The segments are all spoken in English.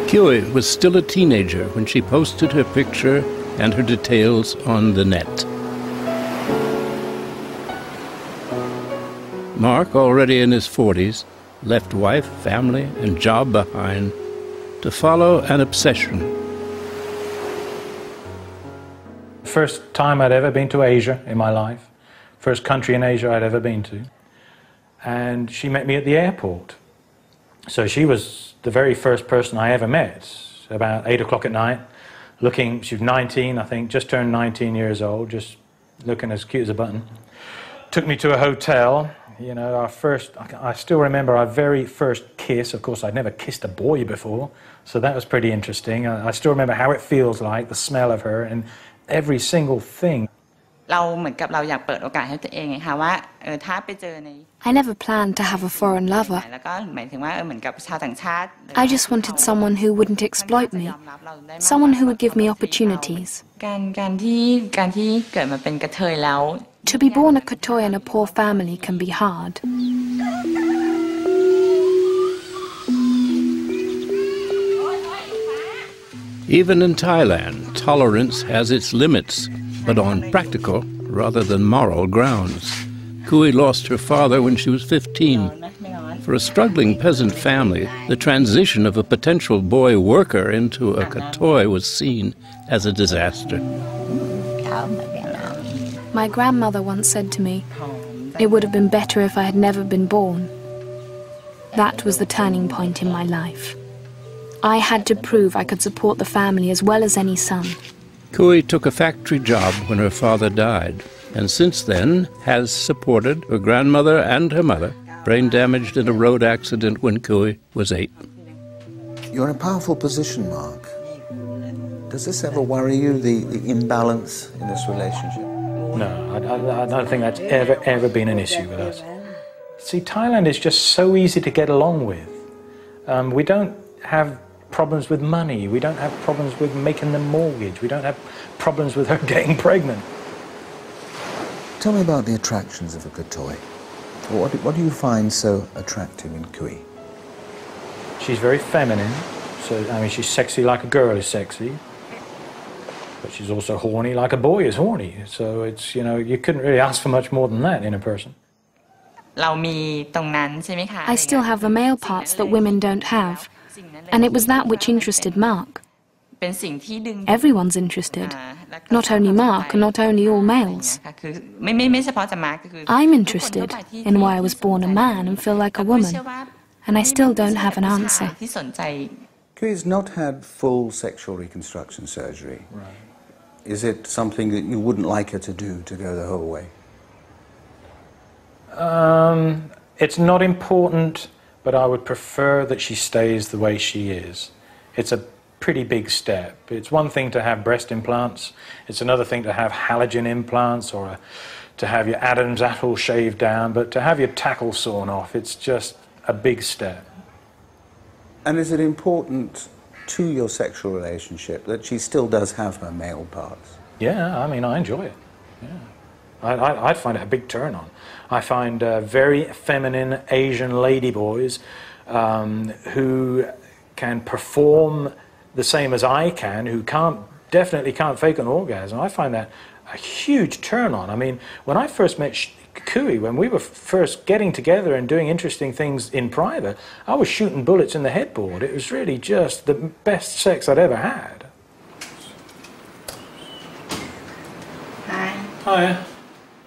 Kui was still a teenager when she posted her picture and her details on the net. Mark, already in his 40s, left wife, family, and job behind to follow an obsession. First time I'd ever been to Asia in my life. First country in Asia I'd ever been to. And she met me at the airport. So she was the very first person I ever met, about 8 o'clock at night, looking, she was 19, I think, just turned 19 years old, just looking as cute as a button. Took me to a hotel. You know, I still remember our very first kiss. Of course, I'd never kissed a boy before, so that was pretty interesting. I still remember how it feels like, the smell of her, and every single thing. I never planned to have a foreign lover. I just wanted someone who wouldn't exploit me, someone who would give me opportunities. To be born a Kathoey in a poor family can be hard. Even in Thailand, tolerance has its limits, but on practical rather than moral grounds. Kui lost her father when she was 15. For a struggling peasant family, the transition of a potential boy worker into a Kathoey was seen as a disaster. My grandmother once said to me, "It would have been better if I had never been born." That was the turning point in my life. I had to prove I could support the family as well as any son. Kui took a factory job when her father died, and since then has supported her grandmother and her mother, brain damaged in a road accident when Kui was 8. You're in a powerful position, Mark. Does this ever worry you, the imbalance in this relationship? No, I don't think that's ever been an issue with us. See, Thailand is just so easy to get along with. We don't have problems with money. We don't have problems with making the mortgage. We don't have problems with her getting pregnant. Tell me about the attractions of a Kathoey. What do you find so attractive in Kui? She's very feminine. So, I mean, she's sexy like a girl is sexy. But she's also horny like a boy is horny. So it's, you know, you couldn't really ask for much more than that in a person. I still have the male parts that women don't have. And it was that which interested Mark. Everyone's interested. Not only Mark, and not only all males. I'm interested in why I was born a man and feel like a woman. And I still don't have an answer. Kui's not had full sexual reconstruction surgery. Right. Is it something that you wouldn't like her to do, to go the whole way? It's not important, but I would prefer that she stays the way she is. It's a pretty big step. It's one thing to have breast implants. It's another thing to have halogen implants or to have your Adam's apple shaved down, but to have your tackle sawn off, it's just a big step. And is it important to your sexual relationship that she still does have her male parts? Yeah, I mean, I enjoy it. Yeah. I'd find it a big turn on. I find very feminine Asian ladyboys who can perform the same as I can, who definitely can't fake an orgasm. I find that a huge turn on. I mean, when I first met Kui, when we were first getting together and doing interesting things in private, I was shooting bullets in the headboard. It was really just the best sex I'd ever had. Hi.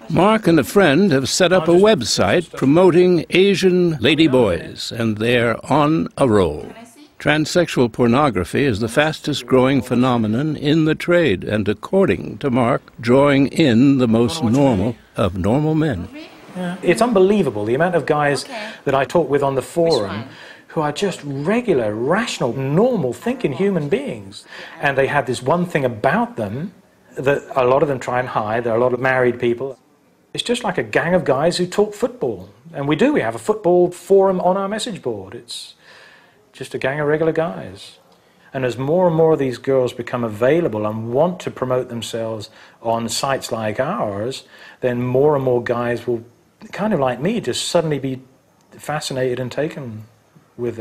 Mark and a friend have set up a website promoting Asian ladyboys, and they're on a roll. Transsexual pornography is the fastest growing phenomenon in the trade, and according to Mark, drawing in the most normal of normal men. Yeah. It's unbelievable, the amount of guys that I talk with on the forum who are just regular, rational, normal thinking human beings. And they have this one thing about them that a lot of them try and hide. There are a lot of married people. It's just like a gang of guys who talk football. And we have a football forum on our message board. It's just a gang of regular guys. And as more and more of these girls become available and want to promote themselves on sites like ours, then more and more guys will, kind of like me, just suddenly be fascinated and taken with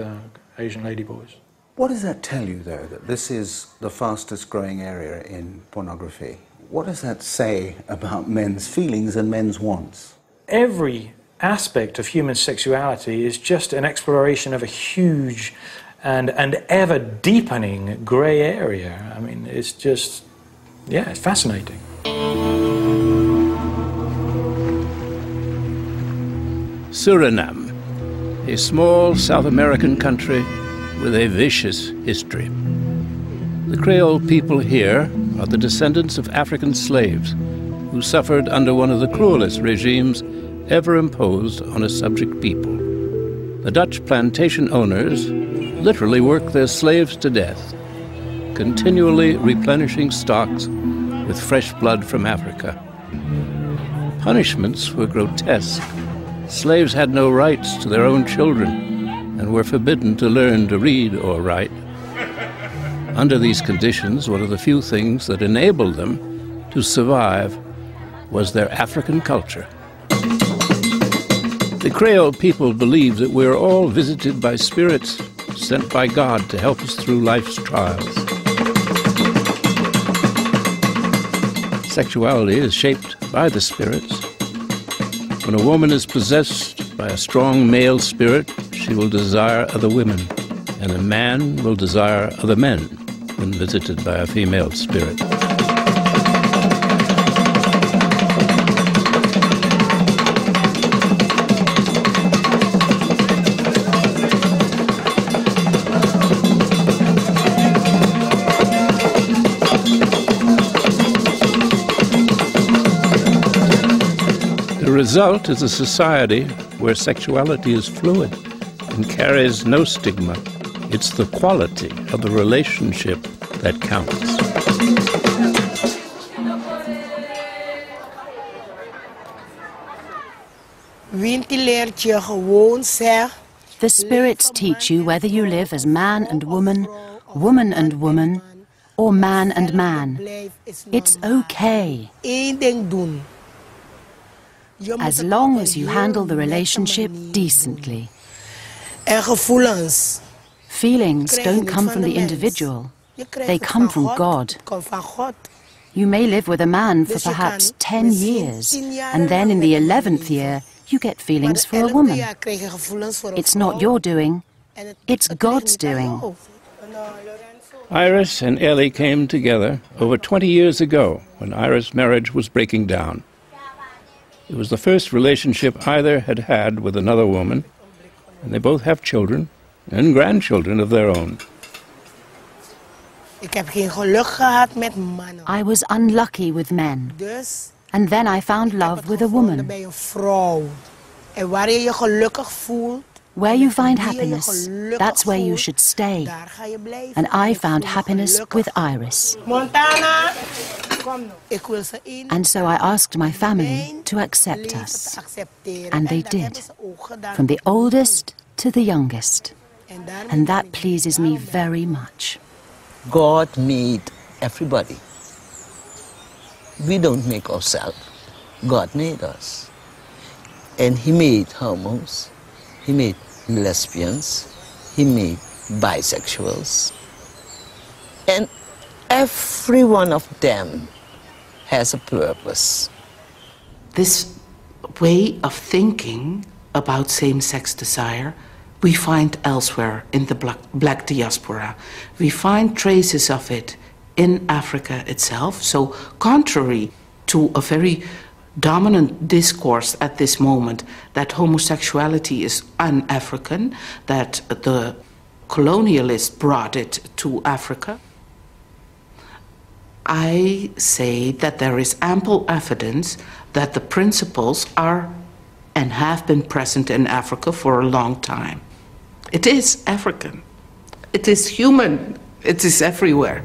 Asian ladyboys. What does that tell you, though, that this is the fastest growing area in pornography? What does that say about men's feelings and men's wants? Every aspect of human sexuality is just an exploration of a huge and ever deepening grey area. I mean, it's just, yeah, it's fascinating. Suriname, a small South American country with a vicious history. The Creole people here are the descendants of African slaves who suffered under one of the cruelest regimes ever imposed on a subject people. The Dutch plantation owners literally worked their slaves to death, continually replenishing stocks with fresh blood from Africa. Punishments were grotesque. Slaves had no rights to their own children and were forbidden to learn to read or write. Under these conditions, one of the few things that enabled them to survive was their African culture. The Creole people believe that we are all visited by spirits sent by God to help us through life's trials. Sexuality is shaped by the spirits. When a woman is possessed by a strong male spirit, she will desire other women, and a man will desire other men when visited by a female spirit. The result is a society where sexuality is fluid and carries no stigma. It's the quality of the relationship that counts. The spirits teach you whether you live as man and woman, woman and woman, or man and man. It's okay. As long as you handle the relationship decently. Feelings don't come from the individual, they come from God. You may live with a man for perhaps 10 years, and then in the 11th year, you get feelings for a woman. It's not your doing, it's God's doing. Iris and Ellie came together over 20 years ago when Iris' marriage was breaking down. It was the first relationship either had had with another woman, and they both have children and grandchildren of their own. I was unlucky with men, and then I found love with a woman. Where you find happiness, that's where you should stay. And I found happiness with Iris. And so I asked my family to accept us. And they did, from the oldest to the youngest. And that pleases me very much. God made everybody. We don't make ourselves. God made us. And He made homos, He made lesbians, He made bisexuals. And every one of them has a purpose. This way of thinking about same-sex desire we find elsewhere in the black diaspora. We find traces of it in Africa itself. So contrary to a very dominant discourse at this moment that homosexuality is un-African, that the colonialists brought it to Africa, I say that there is ample evidence that the principles are and have been present in Africa for a long time. It is African. It is human. It is everywhere.